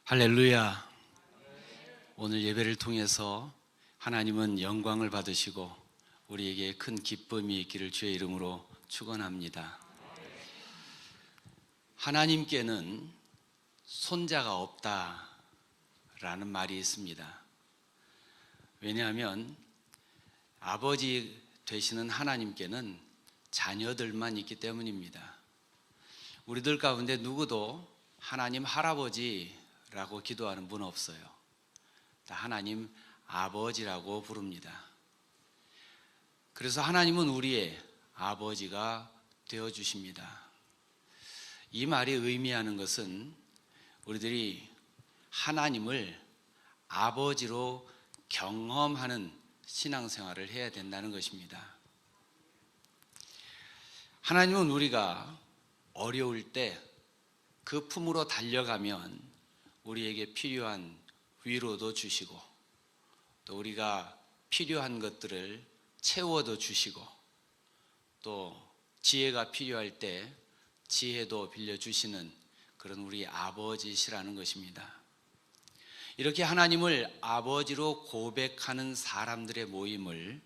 할렐루야. 오늘 예배를 통해서 하나님은 영광을 받으시고 우리에게 큰 기쁨이 있기를 주의 이름으로 축원합니다. 하나님께는 손자가 없다라는 말이 있습니다. 왜냐하면 아버지 되시는 하나님께는 자녀들만 있기 때문입니다. 우리들 가운데 누구도 하나님 할아버지라고 기도하는 분 없어요. 다 하나님 아버지라고 부릅니다. 그래서 하나님은 우리의 아버지가 되어주십니다. 이 말이 의미하는 것은 우리들이 하나님을 아버지로 경험하는 신앙생활을 해야 된다는 것입니다. 하나님은 우리가 어려울 때 그 품으로 달려가면 우리에게 필요한 위로도 주시고 또 우리가 필요한 것들을 채워도 주시고 또 지혜가 필요할 때 지혜도 빌려주시는 그런 우리 아버지시라는 것입니다. 이렇게 하나님을 아버지로 고백하는 사람들의 모임을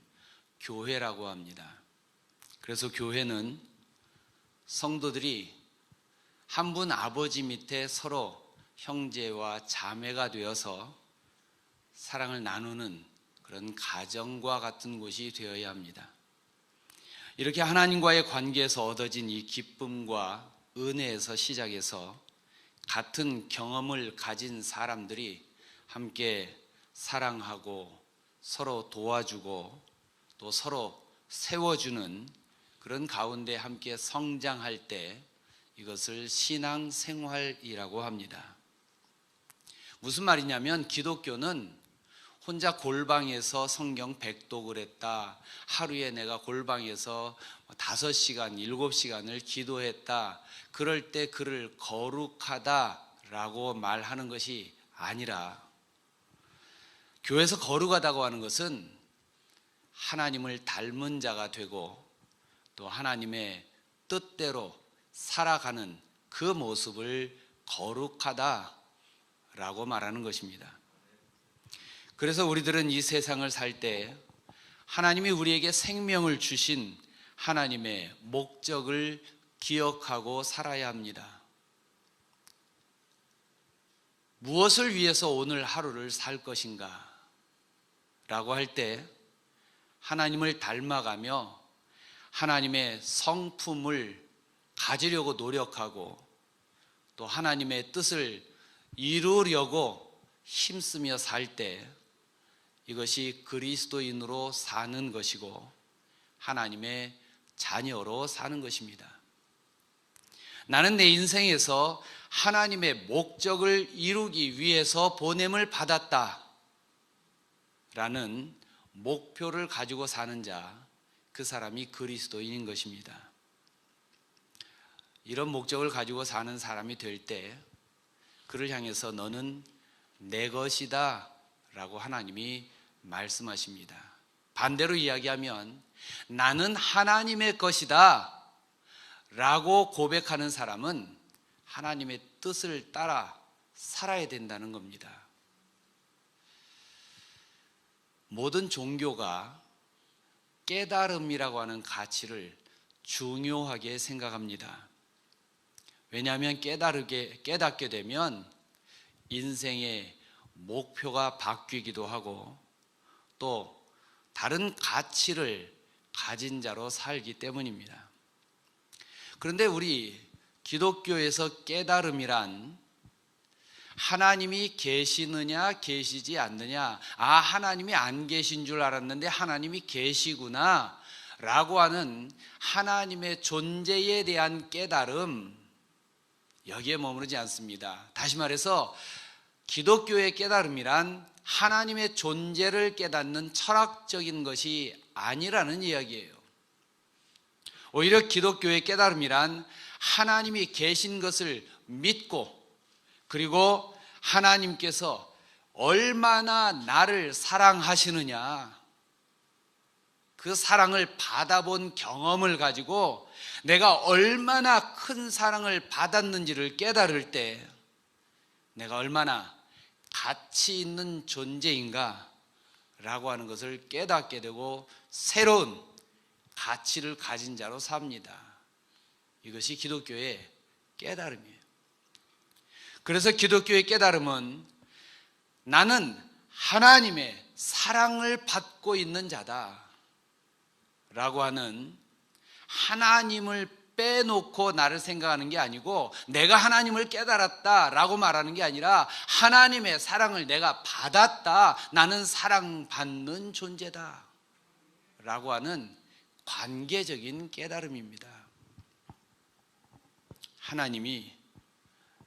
교회라고 합니다. 그래서 교회는 성도들이 한 분 아버지 밑에 서로 형제와 자매가 되어서 사랑을 나누는 그런 가정과 같은 곳이 되어야 합니다. 이렇게 하나님과의 관계에서 얻어진 이 기쁨과 은혜에서 시작해서 같은 경험을 가진 사람들이 함께 사랑하고 서로 도와주고 또 서로 세워주는 그런 가운데 함께 성장할 때 이것을 신앙생활이라고 합니다. 무슨 말이냐면 기독교는 혼자 골방에서 성경 백독을 했다, 하루에 내가 골방에서 5시간, 7시간을 기도했다, 그럴 때 그를 거룩하다라고 말하는 것이 아니라 교회에서 거룩하다고 하는 것은 하나님을 닮은 자가 되고 또 하나님의 뜻대로 살아가는 그 모습을 거룩하다라고 말하는 것입니다. 그래서 우리들은 이 세상을 살 때 하나님이 우리에게 생명을 주신 하나님의 목적을 기억하고 살아야 합니다. 무엇을 위해서 오늘 하루를 살 것인가 라고 할 때 하나님을 닮아가며 하나님의 성품을 가지려고 노력하고 또 하나님의 뜻을 이루려고 힘쓰며 살 때 이것이 그리스도인으로 사는 것이고 하나님의 자녀로 사는 것입니다. 나는 내 인생에서 하나님의 목적을 이루기 위해서 보냄을 받았다 라는 목표를 가지고 사는 자, 그 사람이 그리스도인인 것입니다. 이런 목적을 가지고 사는 사람이 될 때 그를 향해서 너는 내 것이다 라고 하나님이 말씀하십니다. 반대로 이야기하면 나는 하나님의 것이다 라고 고백하는 사람은 하나님의 뜻을 따라 살아야 된다는 겁니다. 모든 종교가 깨달음이라고 하는 가치를 중요하게 생각합니다. 왜냐하면 깨닫게 되면 인생의 목표가 바뀌기도 하고 또 다른 가치를 가진 자로 살기 때문입니다. 그런데 우리 기독교에서 깨달음이란 하나님이 계시느냐 계시지 않느냐, 하나님이 안 계신 줄 알았는데 하나님이 계시구나 라고 하는 하나님의 존재에 대한 깨달음, 여기에 머무르지 않습니다. 다시 말해서 기독교의 깨달음이란 하나님의 존재를 깨닫는 철학적인 것이 아니라는 이야기예요. 오히려 기독교의 깨달음이란 하나님이 계신 것을 믿고 그리고 하나님께서 얼마나 나를 사랑하시느냐, 그 사랑을 받아본 경험을 가지고 내가 얼마나 큰 사랑을 받았는지를 깨달을 때 내가 얼마나 가치 있는 존재인가 라고 하는 것을 깨닫게 되고 새로운 가치를 가진 자로 삽니다. 이것이 기독교의 깨달음이에요. 그래서 기독교의 깨달음은 나는 하나님의 사랑을 받고 있는 자다 라고 하는, 하나님을 빼놓고 나를 생각하는 게 아니고 내가 하나님을 깨달았다 라고 말하는 게 아니라 하나님의 사랑을 내가 받았다, 나는 사랑받는 존재다 라고 하는 관계적인 깨달음입니다. 하나님이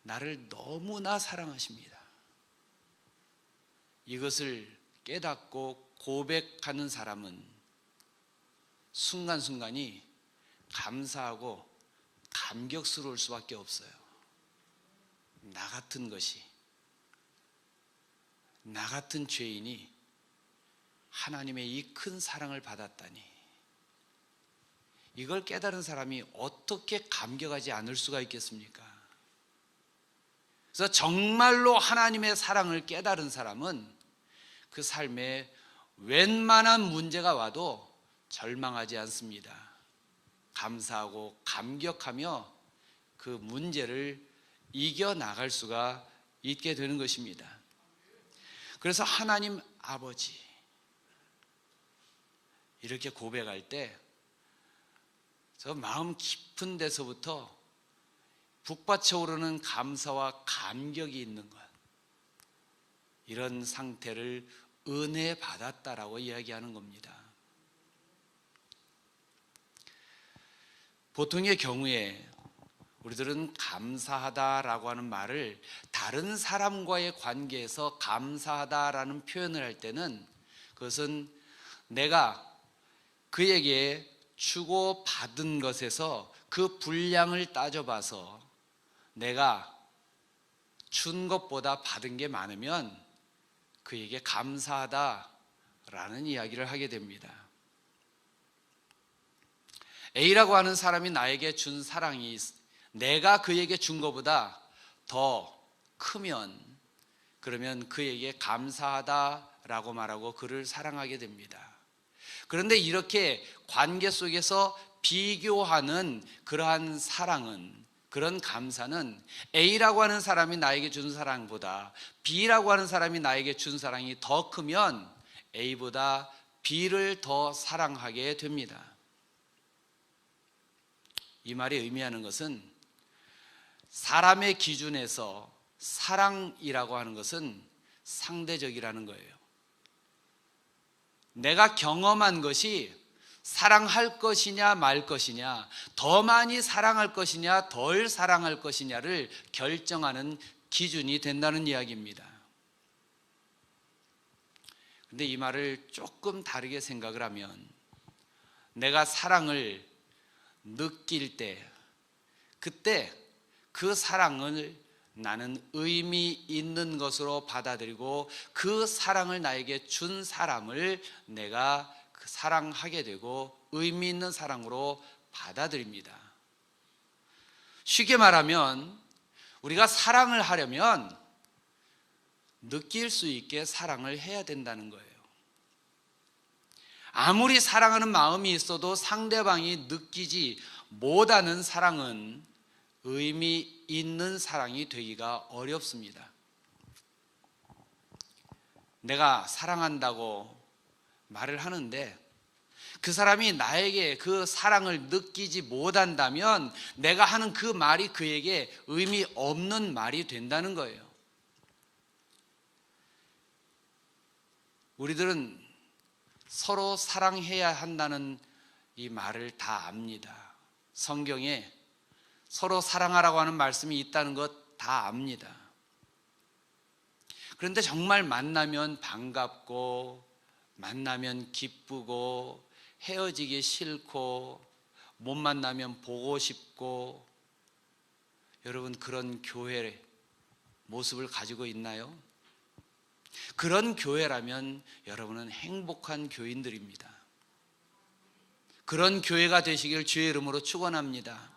나를 너무나 사랑하십니다. 이것을 깨닫고 고백하는 사람은 순간순간이 감사하고 감격스러울 수밖에 없어요. 나 같은 것이, 나 같은 죄인이 하나님의 이 큰 사랑을 받았다니, 이걸 깨달은 사람이 어떻게 감격하지 않을 수가 있겠습니까? 그래서 정말로 하나님의 사랑을 깨달은 사람은 그 삶에 웬만한 문제가 와도 절망하지 않습니다. 감사하고 감격하며 그 문제를 이겨나갈 수가 있게 되는 것입니다. 그래서 하나님 아버지 이렇게 고백할 때 저 마음 깊은 데서부터 북받쳐 오르는 감사와 감격이 있는 것, 이런 상태를 은혜 받았다라고 이야기하는 겁니다. 보통의 경우에 우리들은 감사하다라고 하는 말을 다른 사람과의 관계에서 감사하다라는 표현을 할 때는 그것은 내가 그에게 주고 받은 것에서 그 분량을 따져봐서 내가 준 것보다 받은 게 많으면 그에게 감사하다라는 이야기를 하게 됩니다. A라고 하는 사람이 나에게 준 사랑이 내가 그에게 준 것보다 더 크면, 그러면 그에게 감사하다라고 말하고 그를 사랑하게 됩니다. 그런데 이렇게 관계 속에서 비교하는 그러한 사랑은, 그런 감사는 A라고 하는 사람이 나에게 준 사랑보다 B라고 하는 사람이 나에게 준 사랑이 더 크면 A보다 B를 더 사랑하게 됩니다. 이 말이 의미하는 것은 사람의 기준에서 사랑이라고 하는 것은 상대적이라는 거예요. 내가 경험한 것이 사랑할 것이냐 말 것이냐, 더 많이 사랑할 것이냐 덜 사랑할 것이냐를 결정하는 기준이 된다는 이야기입니다. 그런데 이 말을 조금 다르게 생각을 하면, 내가 사랑을 느낄 때, 그때 그 사랑을 나는 의미 있는 것으로 받아들이고 그 사랑을 나에게 준 사람을 내가 사랑하게 되고 의미 있는 사랑으로 받아들입니다. 쉽게 말하면 우리가 사랑을 하려면 느낄 수 있게 사랑을 해야 된다는 거예요. 아무리 사랑하는 마음이 있어도 상대방이 느끼지 못하는 사랑은 의미 있는 사랑이 되기가 어렵습니다. 내가 사랑한다고 말을 하는데 그 사람이 나에게 그 사랑을 느끼지 못한다면 내가 하는 그 말이 그에게 의미 없는 말이 된다는 거예요. 우리들은 서로 사랑해야 한다는 이 말을 다 압니다. 성경에 서로 사랑하라고 하는 말씀이 있다는 것 다 압니다. 그런데 정말 만나면 반갑고 만나면 기쁘고 헤어지기 싫고 못 만나면 보고 싶고, 여러분 그런 교회의 모습을 가지고 있나요? 그런 교회라면 여러분은 행복한 교인들입니다. 그런 교회가 되시길 주의 이름으로 축원합니다.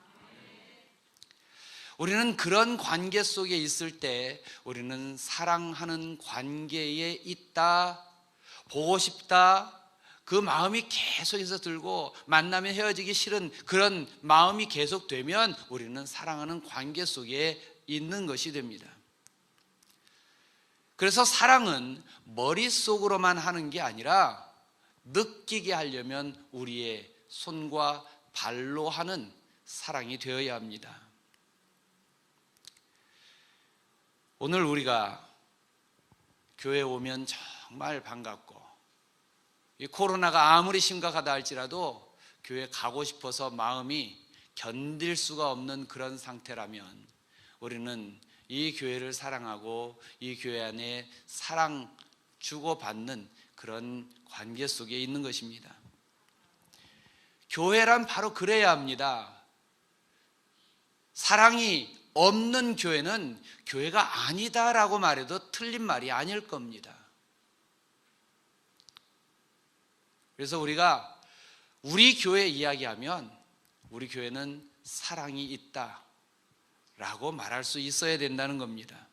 우리는 그런 관계 속에 있을 때 우리는 사랑하는 관계에 있다, 보고 싶다, 그 마음이 계속해서 들고 만나면 헤어지기 싫은 그런 마음이 계속되면 우리는 사랑하는 관계 속에 있는 것이 됩니다. 그래서 사랑은 머릿속으로만 하는 게 아니라 느끼게 하려면 우리의 손과 발로 하는 사랑이 되어야 합니다. 오늘 우리가 교회에 오면 정말 반갑고, 이 코로나가 아무리 심각하다 할지라도 교회 가고 싶어서 마음이 견딜 수가 없는 그런 상태라면 우리는 이 교회를 사랑하고 이 교회 안에 사랑 주고받는 그런 관계 속에 있는 것입니다. 교회란 바로 그래야 합니다. 사랑이 없는 교회는 교회가 아니다라고 말해도 틀린 말이 아닐 겁니다. 그래서 우리가 우리 교회 이야기하면 우리 교회는 사랑이 있다라고 말할 수 있어야 된다는 겁니다.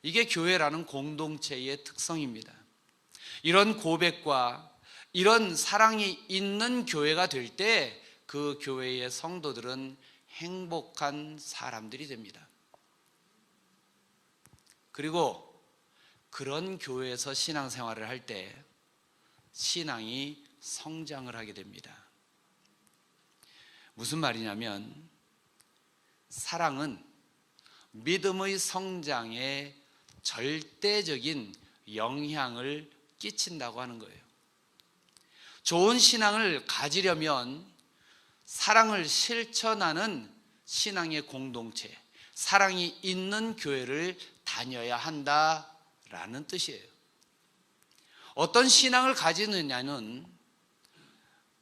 이게 교회라는 공동체의 특성입니다. 이런 고백과 이런 사랑이 있는 교회가 될 때 그 교회의 성도들은 행복한 사람들이 됩니다. 그리고 그런 교회에서 신앙생활을 할 때 신앙이 성장을 하게 됩니다. 무슨 말이냐면 사랑은 믿음의 성장에 절대적인 영향을 끼친다고 하는 거예요. 좋은 신앙을 가지려면 사랑을 실천하는 신앙의 공동체, 사랑이 있는 교회를 다녀야 한다라는 뜻이에요. 어떤 신앙을 가지느냐는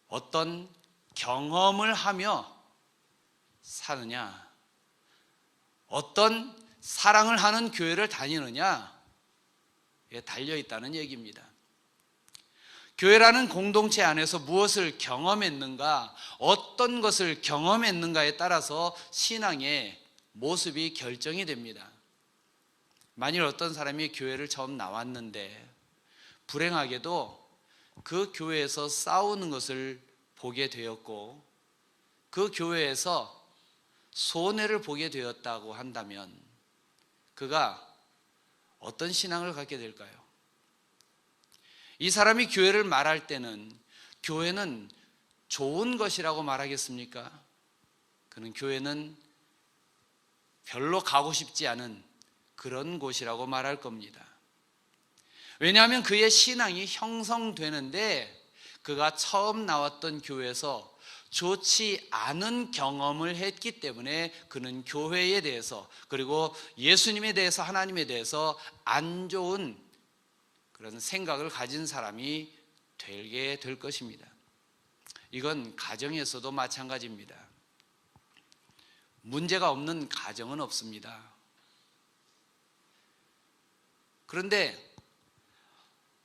어떤 경험을 하며 사느냐, 어떤 사랑을 하는 교회를 다니느냐에 달려있다는 얘기입니다. 교회라는 공동체 안에서 무엇을 경험했는가, 어떤 것을 경험했는가에 따라서 신앙의 모습이 결정이 됩니다. 만일 어떤 사람이 교회를 처음 나왔는데 불행하게도 그 교회에서 싸우는 것을 보게 되었고 그 교회에서 손해를 보게 되었다고 한다면 그가 어떤 신앙을 갖게 될까요? 이 사람이 교회를 말할 때는 교회는 좋은 것이라고 말하겠습니까? 그는 교회는 별로 가고 싶지 않은 그런 곳이라고 말할 겁니다. 왜냐하면 그의 신앙이 형성되는데 그가 처음 나왔던 교회에서 좋지 않은 경험을 했기 때문에 그는 교회에 대해서 그리고 예수님에 대해서 하나님에 대해서 안 좋은 그런 생각을 가진 사람이 되게 될 것입니다. 이건 가정에서도 마찬가지입니다. 문제가 없는 가정은 없습니다. 그런데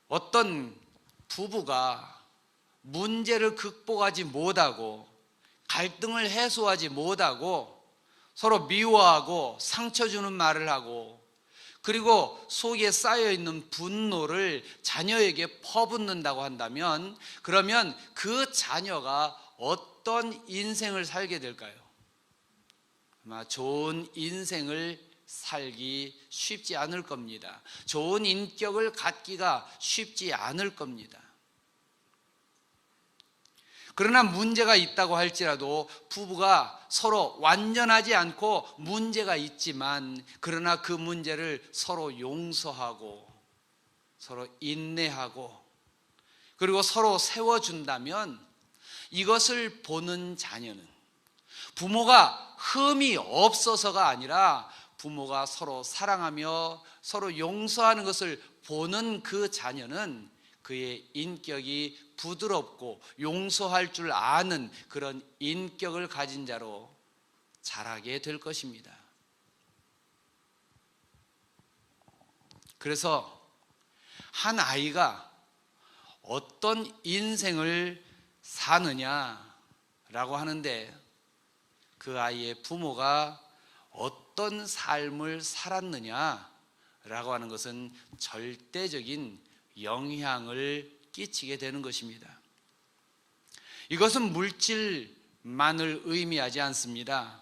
어떤 부부가 문제를 극복하지 못하고 갈등을 해소하지 못하고 서로 미워하고 상처 주는 말을 하고 그리고 속에 쌓여있는 분노를 자녀에게 퍼붓는다고 한다면 그러면 그 자녀가 어떤 인생을 살게 될까요? 아마 좋은 인생을 살기 쉽지 않을 겁니다. 좋은 인격을 갖기가 쉽지 않을 겁니다. 그러나 문제가 있다고 할지라도 부부가 서로 완전하지 않고 문제가 있지만 그러나 그 문제를 서로 용서하고 서로 인내하고 그리고 서로 세워준다면 이것을 보는 자녀는 부모가 흠이 없어서가 아니라 부모가 서로 사랑하며 서로 용서하는 것을 보는 그 자녀는 그의 인격이 부드럽고 용서할 줄 아는 그런 인격을 가진 자로 자라게 될 것입니다. 그래서 한 아이가 어떤 인생을 사느냐라고 하는데 그 아이의 부모가 어떤 삶을 살았느냐라고 하는 것은 절대적인 영향을 끼치게 되는 것입니다. 이것은 물질만을 의미하지 않습니다.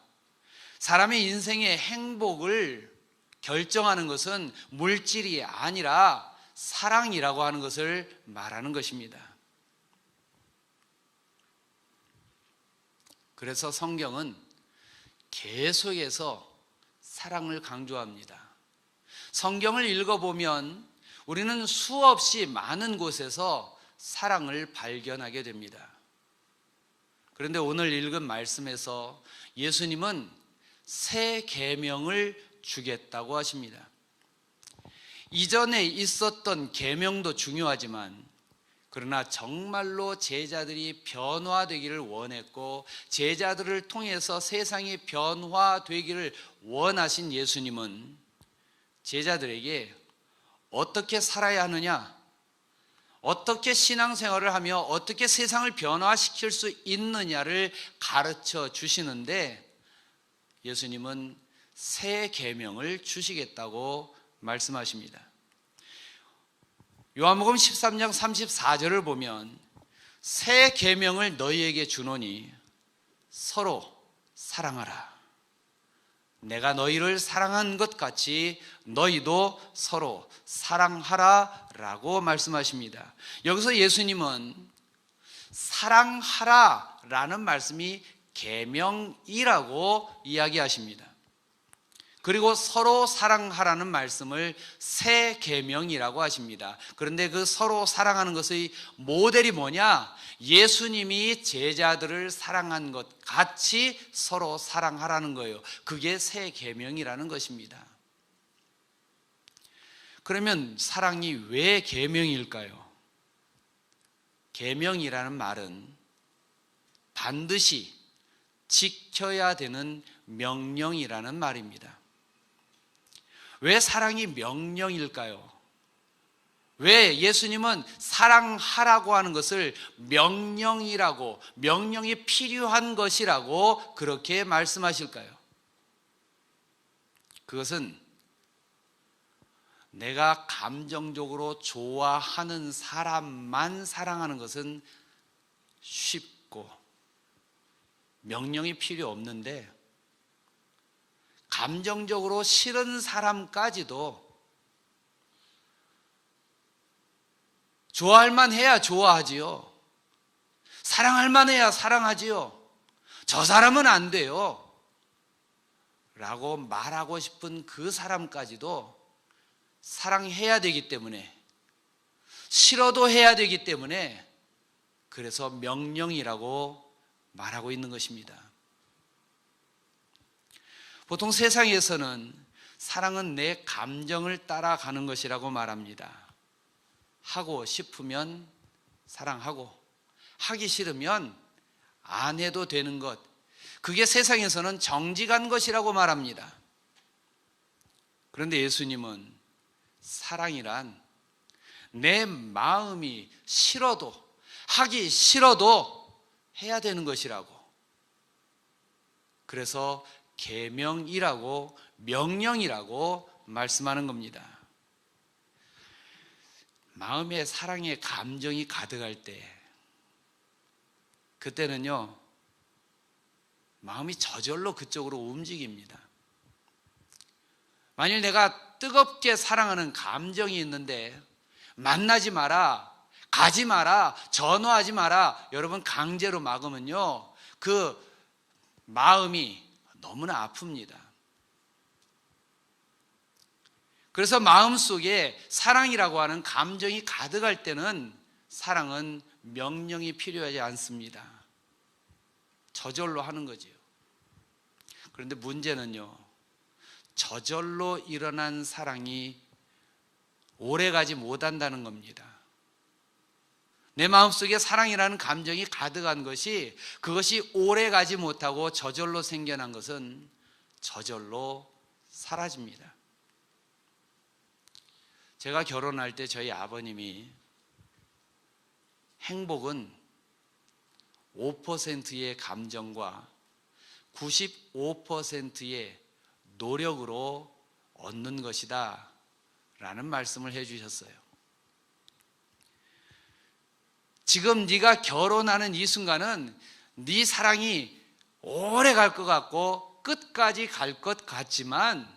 사람의 인생의 행복을 결정하는 것은 물질이 아니라 사랑이라고 하는 것을 말하는 것입니다. 그래서 성경은 계속해서 사랑을 강조합니다. 성경을 읽어보면 우리는 수없이 많은 곳에서 사랑을 발견하게 됩니다. 그런데 오늘 읽은 말씀에서 예수님은 새 계명을 주겠다고 하십니다. 이전에 있었던 계명도 중요하지만 그러나 정말로 제자들이 변화되기를 원했고 제자들을 통해서 세상이 변화되기를 원하신 예수님은 제자들에게 어떻게 살아야 하느냐, 어떻게 신앙생활을 하며 어떻게 세상을 변화시킬 수 있느냐를 가르쳐 주시는데 예수님은 새 계명을 주시겠다고 말씀하십니다. 요한복음 13장 34절을 보면 새 계명을 너희에게 주노니 서로 사랑하라. 내가 너희를 사랑한 것 같이 너희도 서로 사랑하라 라고 말씀하십니다. 여기서 예수님은 사랑하라 라는 말씀이 계명이라고 이야기하십니다. 그리고 서로 사랑하라는 말씀을 새 계명이라고 하십니다. 그런데 그 서로 사랑하는 것의 모델이 뭐냐? 예수님이 제자들을 사랑한 것 같이 서로 사랑하라는 거예요. 그게 새 계명이라는 것입니다. 그러면 사랑이 왜 계명일까요? 계명이라는 말은 반드시 지켜야 되는 명령이라는 말입니다. 왜 사랑이 명령일까요? 왜 예수님은 사랑하라고 하는 것을 명령이라고, 명령이 필요한 것이라고 그렇게 말씀하실까요? 그것은 내가 감정적으로 좋아하는 사람만 사랑하는 것은 쉽고 명령이 필요 없는데 감정적으로 싫은 사람까지도 좋아할 만해야 좋아하지요. 사랑할 만해야 사랑하지요. 저 사람은 안 돼요 라고 말하고 싶은 그 사람까지도 사랑해야 되기 때문에, 싫어도 해야 되기 때문에 그래서 명령이라고 말하고 있는 것입니다. 보통 세상에서는 사랑은 내 감정을 따라가는 것이라고 말합니다. 하고 싶으면 사랑하고 하기 싫으면 안 해도 되는 것, 그게 세상에서는 정직한 것이라고 말합니다. 그런데 예수님은 사랑이란 내 마음이 싫어도, 하기 싫어도 해야 되는 것이라고, 그래서 계명이라고, 명령이라고 말씀하는 겁니다. 마음에 사랑의 감정이 가득할 때, 그때는요 마음이 저절로 그쪽으로 움직입니다. 만일 내가 뜨겁게 사랑하는 감정이 있는데 만나지 마라, 가지 마라, 전화하지 마라, 여러분 강제로 막으면요 그 마음이 너무나 아픕니다. 그래서 마음속에 사랑이라고 하는 감정이 가득할 때는 사랑은 명령이 필요하지 않습니다. 저절로 하는 거지요. 그런데 문제는요, 저절로 일어난 사랑이 오래가지 못한다는 겁니다. 내 마음속에 사랑이라는 감정이 가득한 것이, 그것이 오래가지 못하고 저절로 생겨난 것은 저절로 사라집니다. 제가 결혼할 때 저희 아버님이 행복은 5%의 감정과 95%의 노력으로 얻는 것이다 라는 말씀을 해주셨어요. 지금 네가 결혼하는 이 순간은 네 사랑이 오래 갈 것 같고 끝까지 갈 것 같지만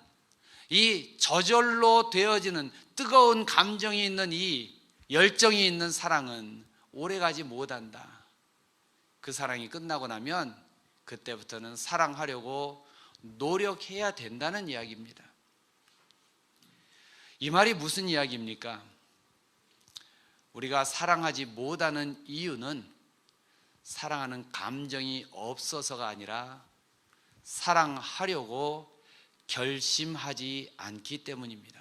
이 저절로 되어지는 뜨거운 감정이 있는 이 열정이 있는 사랑은 오래 가지 못한다. 그 사랑이 끝나고 나면 그때부터는 사랑하려고 노력해야 된다는 이야기입니다. 이 말이 무슨 이야기입니까? 우리가 사랑하지 못하는 이유는 사랑하는 감정이 없어서가 아니라 사랑하려고 결심하지 않기 때문입니다.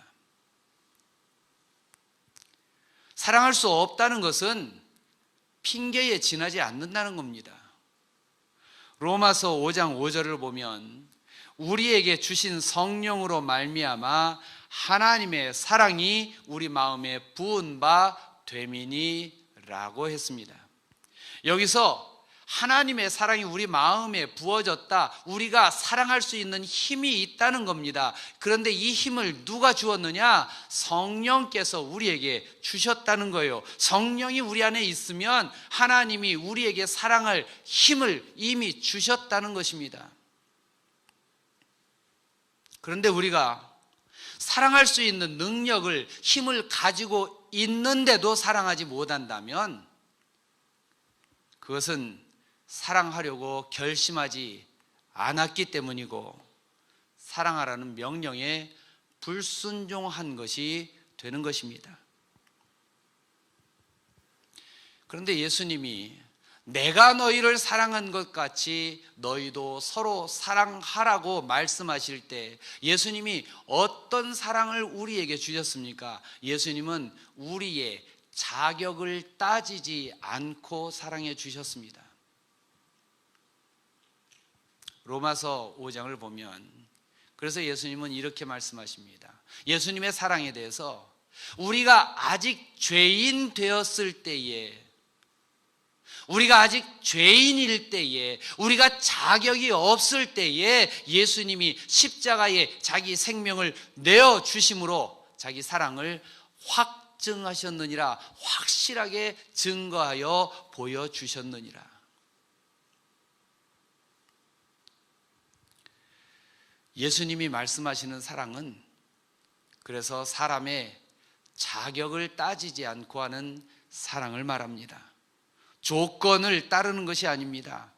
사랑할 수 없다는 것은 핑계에 지나지 않는다는 겁니다. 로마서 5장 5절을 보면 우리에게 주신 성령으로 말미암아 하나님의 사랑이 우리 마음에 부은 바 됨이니라고 했습니다. 여기서 하나님의 사랑이 우리 마음에 부어졌다, 우리가 사랑할 수 있는 힘이 있다는 겁니다. 그런데 이 힘을 누가 주었느냐? 성령께서 우리에게 주셨다는 거예요. 성령이 우리 안에 있으면 하나님이 우리에게 사랑할 힘을 이미 주셨다는 것입니다. 그런데 우리가 사랑할 수 있는 능력을, 힘을 가지고 있는데도 사랑하지 못한다면 그것은 사랑하려고 결심하지 않았기 때문이고 사랑하라는 명령에 불순종한 것이 되는 것입니다. 그런데 예수님이 내가 너희를 사랑한 것 같이 너희도 서로 사랑하라고 말씀하실 때 예수님이 어떤 사랑을 우리에게 주셨습니까? 예수님은 우리의 자격을 따지지 않고 사랑해 주셨습니다. 로마서 5장을 보면 그래서 예수님은 이렇게 말씀하십니다. 예수님의 사랑에 대해서 우리가 아직 죄인 되었을 때에, 우리가 아직 죄인일 때에, 우리가 자격이 없을 때에 예수님이 십자가에 자기 생명을 내어주심으로 자기 사랑을 확증하셨느니라, 확실하게 증거하여 보여주셨느니라. 예수님이 말씀하시는 사랑은 그래서 사람의 자격을 따지지 않고 하는 사랑을 말합니다. 조건을 따르는 것이 아닙니다.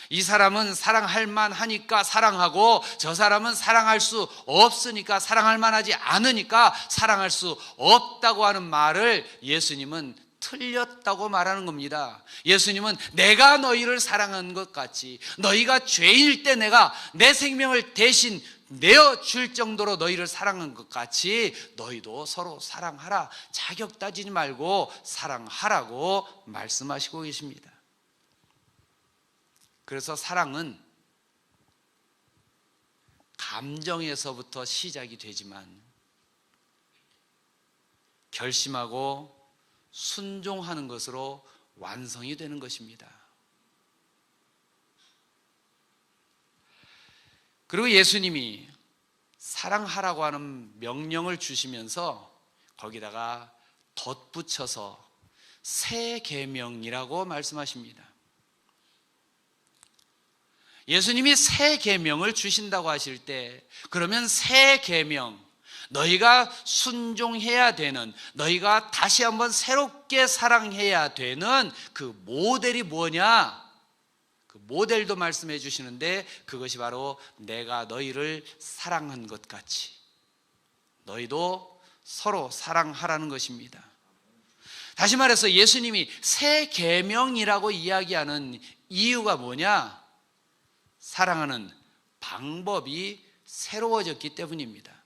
이 사람은 사랑할 만하니까 사랑하고 저 사람은 사랑할 수 없으니까, 사랑할 만하지 않으니까 사랑할 수 없다고 하는 말을 예수님은 틀렸다고 말하는 겁니다. 예수님은 내가 너희를 사랑한 것 같이, 너희가 죄일 때 내가 내 생명을 대신 내어줄 정도로 너희를 사랑한 것 같이 너희도 서로 사랑하라, 자격 따지지 말고 사랑하라고 말씀하시고 계십니다. 그래서 사랑은 감정에서부터 시작이 되지만 결심하고 순종하는 것으로 완성이 되는 것입니다. 그리고 예수님이 사랑하라고 하는 명령을 주시면서 거기다가 덧붙여서 새 계명이라고 말씀하십니다. 예수님이 새 계명을 주신다고 하실 때 그러면 새 계명, 너희가 순종해야 되는, 너희가 다시 한번 새롭게 사랑해야 되는 그 모델이 뭐냐? 그 모델도 말씀해 주시는데 그것이 바로 내가 너희를 사랑한 것 같이 너희도 서로 사랑하라는 것입니다. 다시 말해서 예수님이 새 계명이라고 이야기하는 이유가 뭐냐? 사랑하는 방법이 새로워졌기 때문입니다.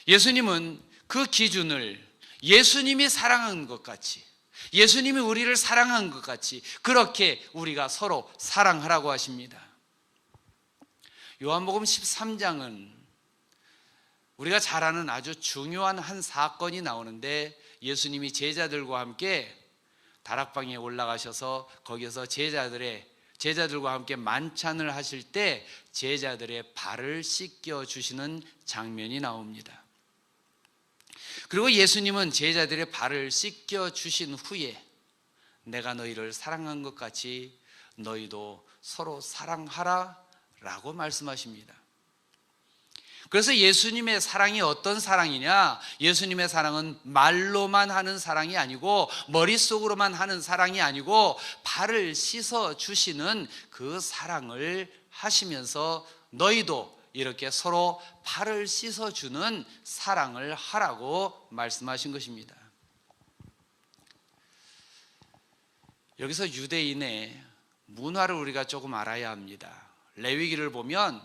예수님은 그 기준을 예수님이 사랑한 것 같이, 예수님이 우리를 사랑한 것 같이 그렇게 우리가 서로 사랑하라고 하십니다. 요한복음 13장은 우리가 잘 아는 아주 중요한 한 사건이 나오는데 제자들과 함께 다락방에 올라가셔서 거기서 제자들과 함께 만찬을 하실 때 제자들의 발을 씻겨 주시는 장면이 나옵니다. 그리고 예수님은 제자들의 발을 씻겨 주신 후에 내가 너희를 사랑한 것 같이 너희도 서로 사랑하라 라고 말씀하십니다. 그래서 예수님의 사랑이 어떤 사랑이냐? 예수님의 사랑은 말로만 하는 사랑이 아니고 머릿속으로만 하는 사랑이 아니고 발을 씻어 주시는 그 사랑을 하시면서 너희도 이렇게 서로 발을 씻어 주는 사랑을 하라고 말씀하신 것입니다. 여기서 유대인의 문화를 우리가 조금 알아야 합니다. 레위기를 보면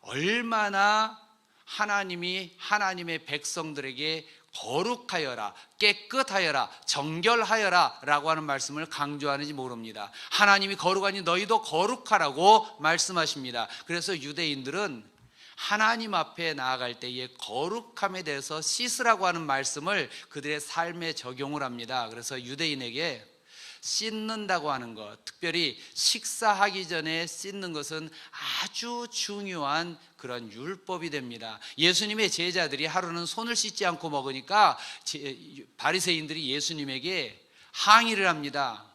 얼마나 하나님이 하나님의 백성들에게 거룩하여라, 깨끗하여라, 정결하여라 라고 하는 말씀을 강조하는지 모릅니다. 하나님이 거룩하니 너희도 거룩하라고 말씀하십니다. 그래서 유대인들은 하나님 앞에 나아갈 때의 거룩함에 대해서 씻으라고 하는 말씀을 그들의 삶에 적용을 합니다. 그래서 유대인에게 씻는다고 하는 것, 특별히 식사하기 전에 씻는 것은 아주 중요한 그런 율법이 됩니다. 예수님의 제자들이 하루는 손을 씻지 않고 먹으니까 바리새인들이 예수님에게 항의를 합니다.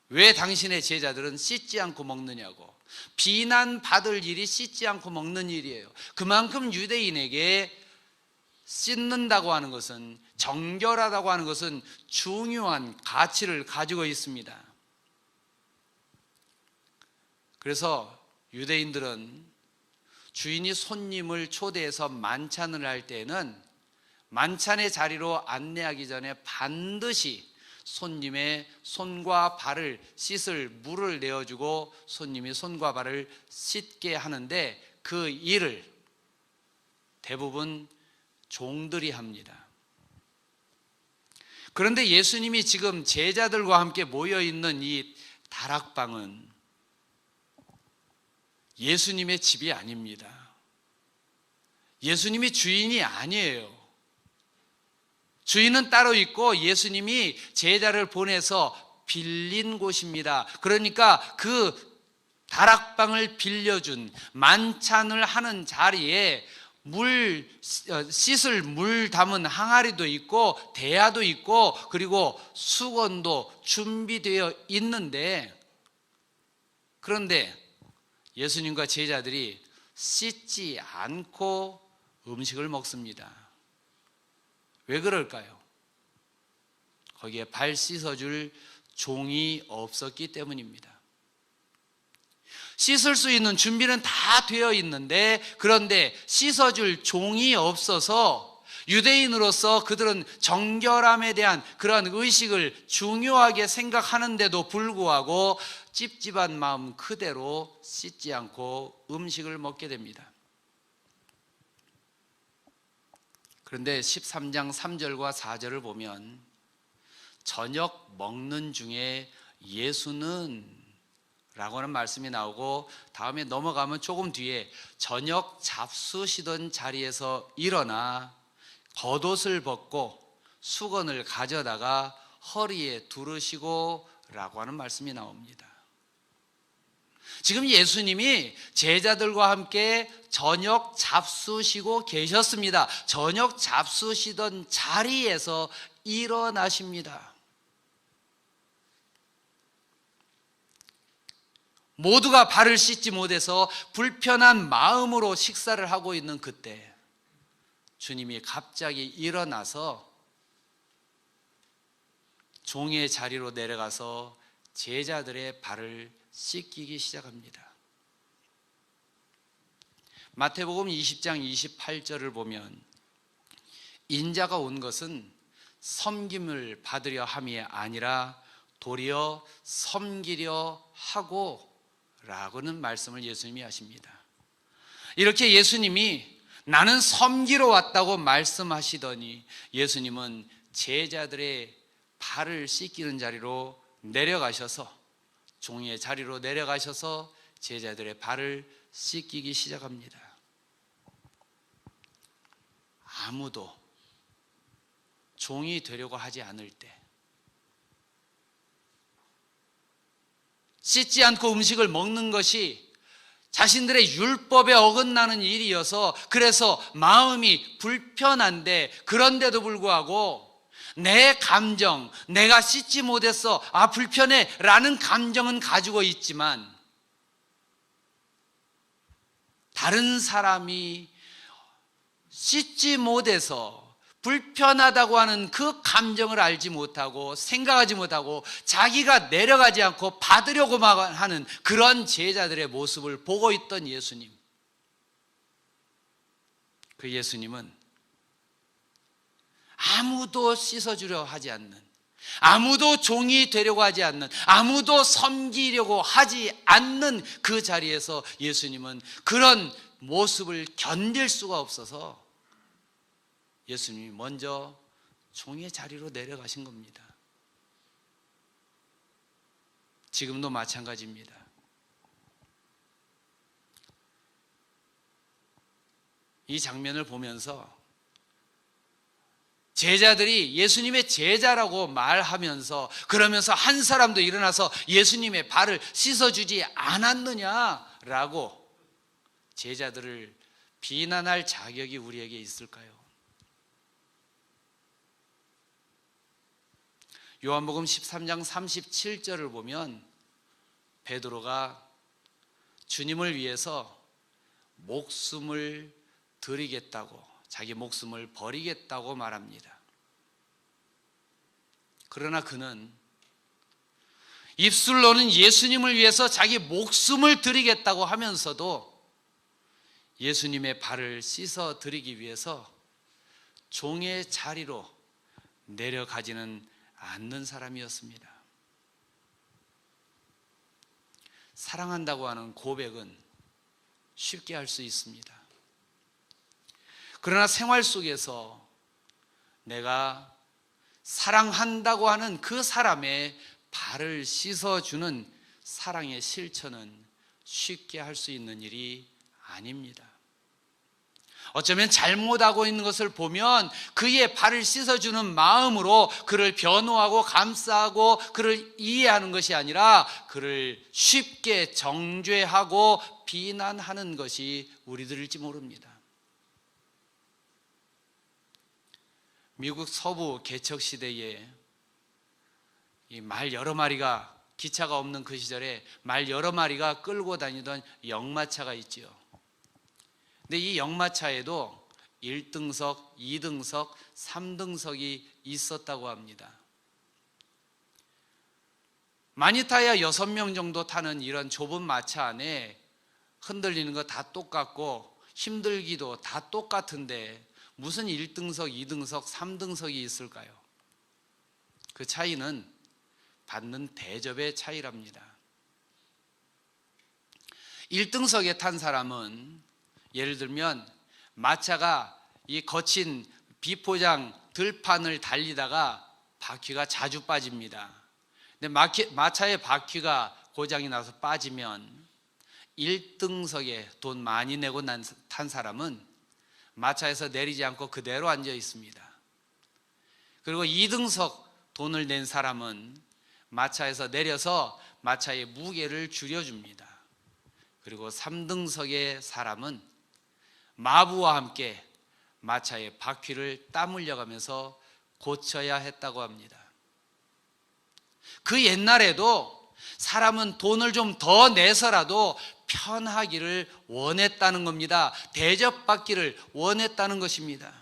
왜 당신의 제자들은 씻지 않고 먹느냐고. 비난받을 일이 씻지 않고 먹는 일이에요. 그만큼 유대인에게 씻는다고 하는 것은, 정결하다고 하는 것은 중요한 가치를 가지고 있습니다. 그래서 유대인들은 주인이 손님을 초대해서 만찬을 할 때에는 만찬의 자리로 안내하기 전에 반드시 손님의 손과 발을 씻을 물을 내어주고 손님이 손과 발을 씻게 하는데 그 일을 대부분 종들이 합니다. 그런데 예수님이 지금 제자들과 함께 모여있는 이 다락방은 예수님의 집이 아닙니다. 예수님이 주인이 아니에요. 주인은 따로 있고 예수님이 제자를 보내서 빌린 곳입니다. 그러니까 그 다락방을 빌려준 만찬을 하는 자리에 씻을 물 담은 항아리도 있고 대야도 있고 그리고 수건도 준비되어 있는데, 그런데 예수님과 제자들이 씻지 않고 음식을 먹습니다. 왜 그럴까요? 거기에 발 씻어줄 종이 없었기 때문입니다. 씻을 수 있는 준비는 다 되어 있는데, 그런데 씻어줄 종이 없어서 유대인으로서 그들은 정결함에 대한 그런 의식을 중요하게 생각하는데도 불구하고 찝찝한 마음 그대로 씻지 않고 음식을 먹게 됩니다. 그런데 13장 3절과 4절을 보면 저녁 먹는 중에 예수는 라고 하는 말씀이 나오고, 다음에 넘어가면 조금 뒤에 저녁 잡수시던 자리에서 일어나 겉옷을 벗고 수건을 가져다가 허리에 두르시고 라고 하는 말씀이 나옵니다. 지금 예수님이 제자들과 함께 저녁 잡수시고 계셨습니다. 저녁 잡수시던 자리에서 일어나십니다. 모두가 발을 씻지 못해서 불편한 마음으로 식사를 하고 있는 그때 주님이 갑자기 일어나서 종의 자리로 내려가서 제자들의 발을 씻기기 시작합니다. 마태복음 20장 28절을 보면 인자가 온 것은 섬김을 받으려 함이 아니라 도리어 섬기려 하고 라고는 말씀을 예수님이 하십니다. 이렇게 예수님이 나는 섬기러 왔다고 말씀하시더니 예수님은 제자들의 발을 씻기는 자리로 내려가셔서, 종의 자리로 내려가셔서 제자들의 발을 씻기기 시작합니다. 아무도 종이 되려고 하지 않을 때, 씻지 않고 음식을 먹는 것이 자신들의 율법에 어긋나는 일이어서 그래서 마음이 불편한데, 그런데도 불구하고 내 감정, 내가 씻지 못했어, 불편해 라는 감정은 가지고 있지만 다른 사람이 씻지 못해서 불편하다고 하는 그 감정을 알지 못하고 생각하지 못하고 자기가 내려가지 않고 받으려고만 하는 그런 제자들의 모습을 보고 있던 예수님, 그 예수님은 아무도 씻어주려 하지 않는, 아무도 종이 되려고 하지 않는, 아무도 섬기려고 하지 않는 그 자리에서 예수님은 그런 모습을 견딜 수가 없어서 예수님이 먼저 종의 자리로 내려가신 겁니다. 지금도 마찬가지입니다. 이 장면을 보면서 제자들이 예수님의 제자라고 말하면서, 그러면서 한 사람도 일어나서 예수님의 발을 씻어주지 않았느냐라고 제자들을 비난할 자격이 우리에게 있을까요? 요한복음 13장 37절을 보면 베드로가 주님을 위해서 목숨을 드리겠다고, 자기 목숨을 버리겠다고 말합니다. 그러나 그는 입술로는 예수님을 위해서 자기 목숨을 드리겠다고 하면서도 예수님의 발을 씻어 드리기 위해서 종의 자리로 내려가지는 않는 사람이었습니다. 사랑한다고 하는 고백은 쉽게 할 수 있습니다. 그러나 생활 속에서 내가 사랑한다고 하는 그 사람의 발을 씻어주는 사랑의 실천은 쉽게 할 수 있는 일이 아닙니다. 어쩌면 잘못하고 있는 것을 보면 그의 발을 씻어주는 마음으로 그를 변호하고 감싸고 그를 이해하는 것이 아니라 그를 쉽게 정죄하고 비난하는 것이 우리들일지 모릅니다. 미국 서부 개척 시대에 이 말 여러 마리가, 기차가 없는 그 시절에 말 여러 마리가 끌고 다니던 역마차가 있지요. 근데 이 역마차에도 1등석, 2등석, 3등석이 있었다고 합니다. 많이 타야 6명 정도 타는 이런 좁은 마차 안에 흔들리는 거 다 똑같고 힘들기도 다 똑같은데 무슨 1등석, 2등석, 3등석이 있을까요? 그 차이는 받는 대접의 차이랍니다. 1등석에 탄 사람은 예를 들면 마차가 이 거친 비포장 들판을 달리다가 바퀴가 자주 빠집니다. 근데 마차의 바퀴가 고장이 나서 빠지면 1등석에 돈 많이 내고 탄 사람은 마차에서 내리지 않고 그대로 앉아 있습니다. 그리고 2등석 돈을 낸 사람은 마차에서 내려서 마차의 무게를 줄여줍니다. 그리고 3등석의 사람은 마부와 함께 마차의 바퀴를 땀 흘려가면서 고쳐야 했다고 합니다. 그 옛날에도 사람은 돈을 좀 더 내서라도 편하기를 원했다는 겁니다. 대접받기를 원했다는 것입니다.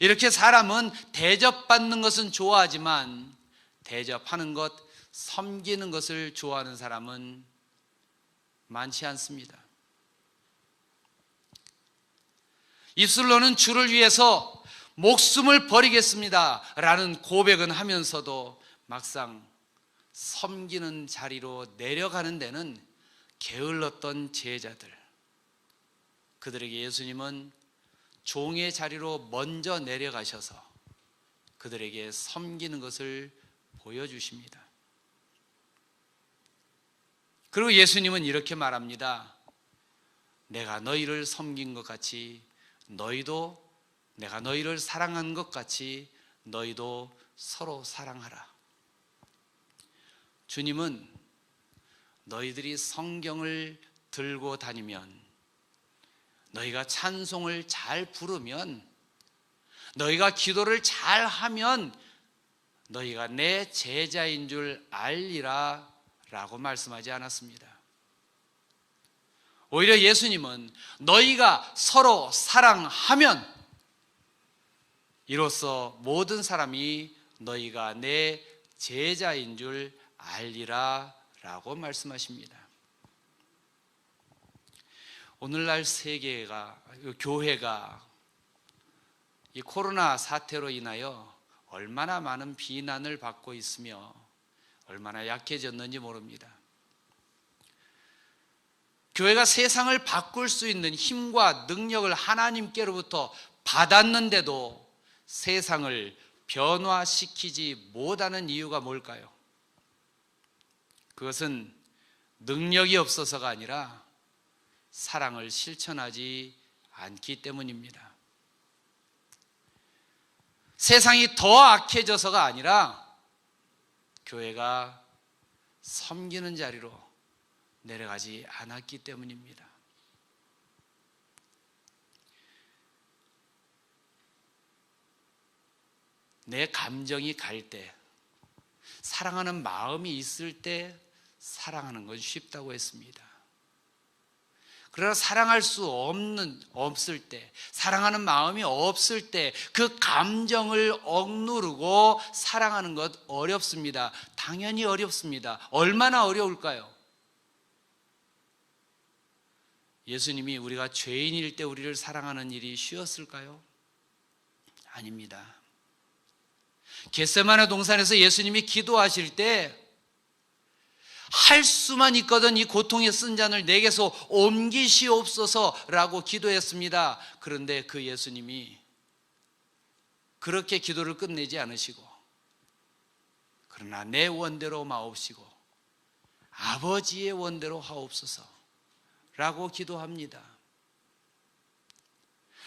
이렇게 사람은 대접받는 것은 좋아하지만 대접하는 것, 섬기는 것을 좋아하는 사람은 많지 않습니다. 입술로는 주를 위해서 목숨을 버리겠습니다 라는 고백은 하면서도 막상 섬기는 자리로 내려가는 데는 게을렀던 제자들, 그들에게 예수님은 종의 자리로 먼저 내려가셔서 그들에게 섬기는 것을 보여주십니다. 그리고 예수님은 이렇게 말합니다. 내가 너희를 섬긴 것 같이 너희도, 내가 너희를 사랑한 것 같이 너희도 서로 사랑하라. 주님은 너희들이 성경을 들고 다니면, 너희가 찬송을 잘 부르면, 너희가 기도를 잘 하면 너희가 내 제자인 줄 알리라 라고 말씀하지 않았습니다. 오히려 예수님은 너희가 서로 사랑하면 이로써 모든 사람이 너희가 내 제자인 줄 알리라 라고 말씀하십니다. 오늘날 세계가, 교회가 이 코로나 사태로 인하여 얼마나 많은 비난을 받고 있으며 얼마나 약해졌는지 모릅니다. 교회가 세상을 바꿀 수 있는 힘과 능력을 하나님께로부터 받았는데도 세상을 변화시키지 못하는 이유가 뭘까요? 그것은 능력이 없어서가 아니라 사랑을 실천하지 않기 때문입니다. 세상이 더 악해져서가 아니라 교회가 섬기는 자리로 내려가지 않았기 때문입니다. 내 감정이 갈 때, 사랑하는 마음이 있을 때 사랑하는 건 쉽다고 했습니다. 그러나 사랑할 수 없을 때, 사랑하는 마음이 없을 때 그 감정을 억누르고 사랑하는 것 어렵습니다. 당연히 어렵습니다. 얼마나 어려울까요? 예수님이 우리가 죄인일 때 우리를 사랑하는 일이 쉬웠을까요? 아닙니다. 겟세마네 동산에서 예수님이 기도하실 때 할 수만 있거든 이 고통의 쓴 잔을 내게서 옮기시옵소서라고 기도했습니다. 그런데 그 예수님이 그렇게 기도를 끝내지 않으시고, 그러나 내 원대로 마옵시고 아버지의 원대로 하옵소서라고 기도합니다.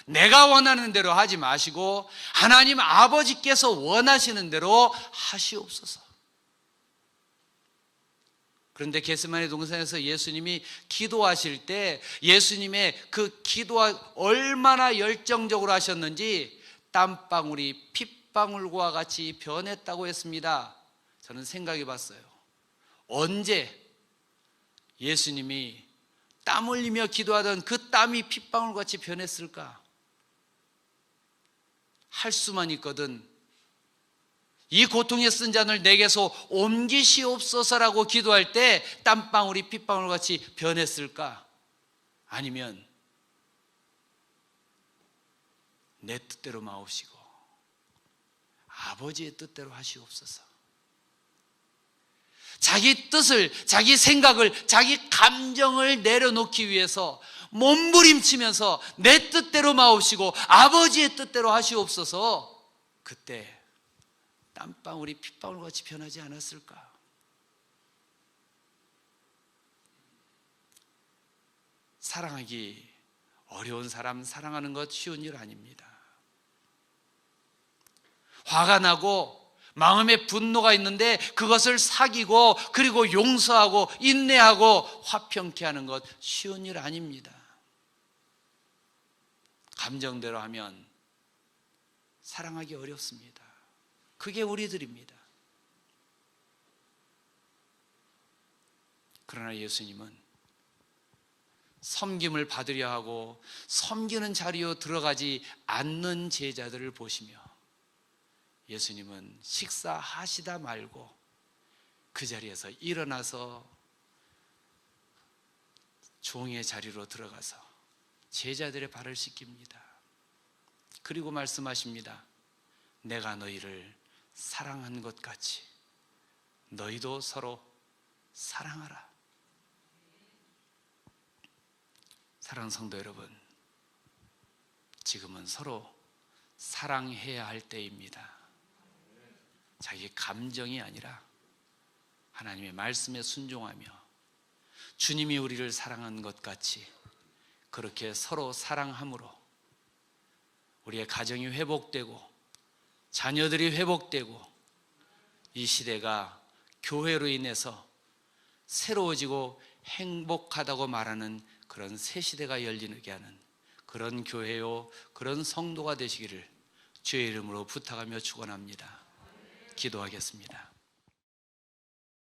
내가 원하는 대로 하지 마시고 하나님 아버지께서 원하시는 대로 하시옵소서. 그런데 겟세마네 동산에서 예수님이 기도하실 때 예수님의 그 기도가 얼마나 열정적으로 하셨는지 땀방울이 핏방울과 같이 변했다고 했습니다. 저는 생각해 봤어요. 언제 예수님이 땀 흘리며 기도하던 그 땀이 핏방울같이 변했을까? 할 수만 있거든 이 고통에 쓴 잔을 내게서 옮기시옵소서라고 기도할 때 땀방울이 핏방울같이 변했을까? 아니면 내 뜻대로 마옵시고 아버지의 뜻대로 하시옵소서. 자기 뜻을, 자기 생각을, 자기 감정을 내려놓기 위해서 몸부림치면서 내 뜻대로 마옵시고 아버지의 뜻대로 하시옵소서. 그때 땀방울이 핏방울같이 변하지 않았을까? 사랑하기 어려운 사람 사랑하는 것 쉬운 일 아닙니다. 화가 나고 마음에 분노가 있는데 그것을 사귀고 그리고 용서하고 인내하고 화평케 하는 것 쉬운 일 아닙니다. 감정대로 하면 사랑하기 어렵습니다. 그게 우리들입니다. 그러나 예수님은 섬김을 받으려 하고 섬기는 자리로 들어가지 않는 제자들을 보시며 예수님은 식사하시다 말고 그 자리에서 일어나서 종의 자리로 들어가서 제자들의 발을 씻깁니다. 그리고 말씀하십니다. 내가 너희를 사랑한 것 같이 너희도 서로 사랑하라. 사랑하는 성도 여러분, 지금은 서로 사랑해야 할 때입니다. 자기 감정이 아니라 하나님의 말씀에 순종하며 주님이 우리를 사랑한 것 같이 그렇게 서로 사랑함으로 우리의 가정이 회복되고 자녀들이 회복되고 이 시대가 교회로 인해서 새로워지고 행복하다고 말하는 그런 새 시대가 열리게 하는 그런 교회요, 그런 성도가 되시기를 주의 이름으로 부탁하며 축원합니다. 기도하겠습니다.